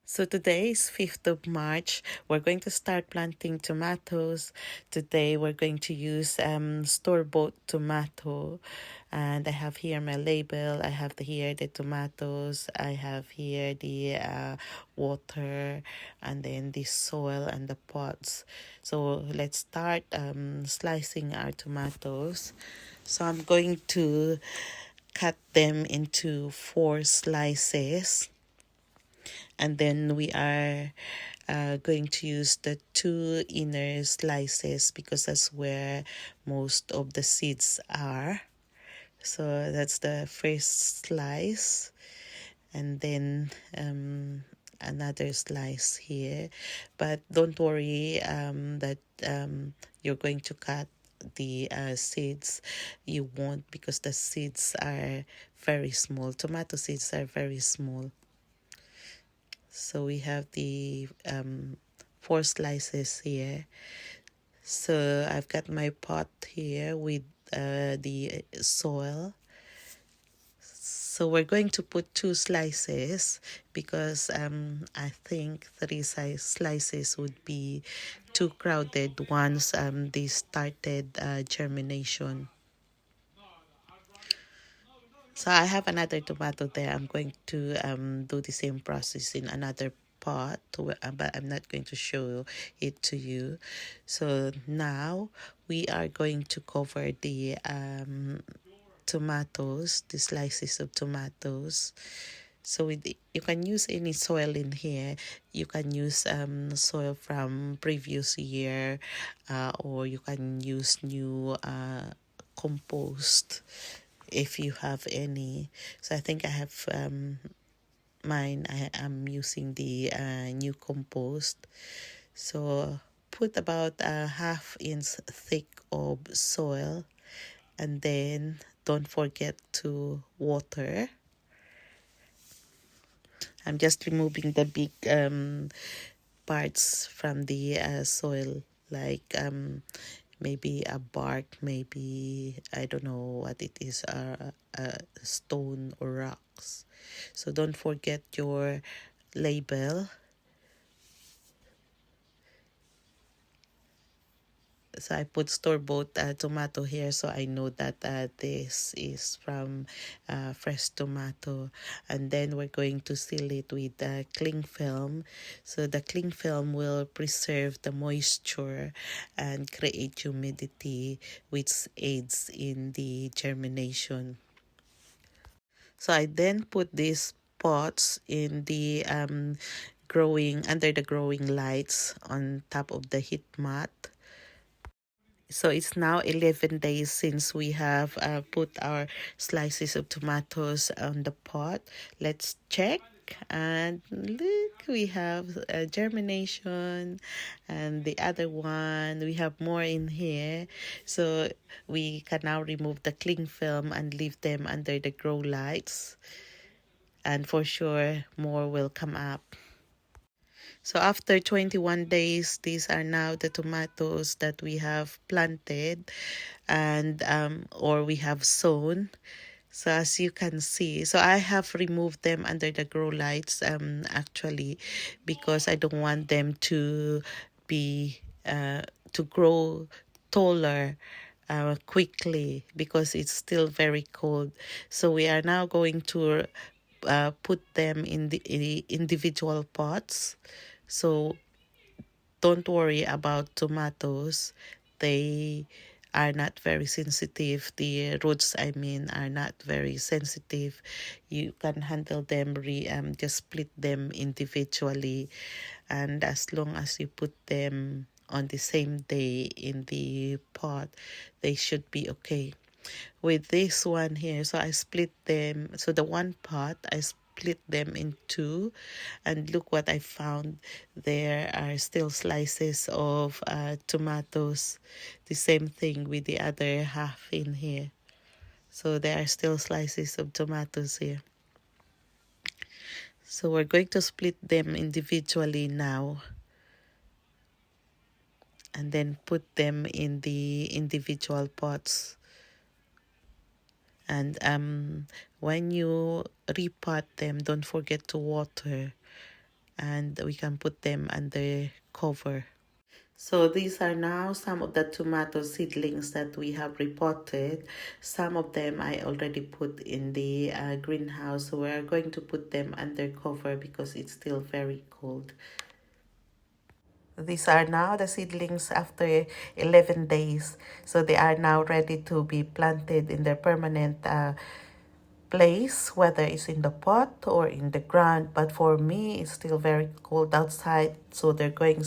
So today is 5th of March. We're going to start planting tomatoes. Today we're going to use store-bought tomato. And I have here my label. I have here the tomatoes. I have here the water and then the soil and the pots. So let's start slicing our tomatoes. So I'm going to cut them into 4 slices, and then we are going to use the 2 inner slices because that's where most of the seeds are. So that's the first slice, and then another slice here. But don't worry that you're going to cut the seeds. You won't, because the seeds are very small. Tomato seeds are very small. So we have the 4 slices here. So I've got my pot here with the soil. So we're going to put 2 slices because I think 3 slices would be too crowded once they started germination. So I have another tomato there. I'm going to do the same process in another pot, but I'm not going to show it to you. So now we are going to cover the tomatoes, the slices of tomatoes. So you can use any soil in here. You can use soil from previous year, or you can use new compost if you have any. So I think I have mine. I am using the new compost. So put about a ½ inch thick of soil, and then don't forget to water. I'm just removing the big parts from the soil, like maybe a bark, maybe I don't know what it is, stone or rocks. So don't forget your label. So I put store-bought tomato here, so I know that this is from fresh tomato. And then we're going to seal it with cling film. So the cling film will preserve the moisture and create humidity, which aids in the germination. So I then put these pots in the under the growing lights on top of the heat mat. So it's now 11 days since we have put our slices of tomatoes on the pot. Let's check. And look, we have germination, and the other one, we have more in here. So we can now remove the cling film and leave them under the grow lights. And for sure, more will come up. So after 21 days, these are now the tomatoes that we have planted and or we have sown. So as you can see, so I have removed them under the grow lights actually, because I don't want them to be to grow taller quickly, because it's still very cold. So we are now going to put them in the individual pots. So don't worry about tomatoes. They are not very sensitive. The roots, I mean, are not very sensitive. You can handle them, just split them individually. And as long as you put them on the same day in the pot, they should be okay. With this one here, so I split them. So the one pot, I split them in 2, and look what I found. There are still slices of tomatoes, the same thing with the other half in here. So there are still slices of tomatoes here. So we're going to split them individually now, and then put them in the individual pots. And when you repot them, don't forget to water. and we can put them under cover. So these are now some of the tomato seedlings that we have repotted. Some of them I already put in the greenhouse. So we are going to put them under cover because it's still very cold. These are now the seedlings after 11 days. So they are now ready to be planted in their permanent place, whether it's in the pot or in the ground. But for me, it's still very cold outside, so they're going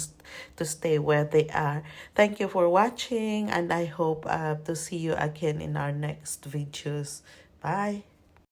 to stay where they are. Thank you for watching, and I hope to see you again in our next videos. Bye.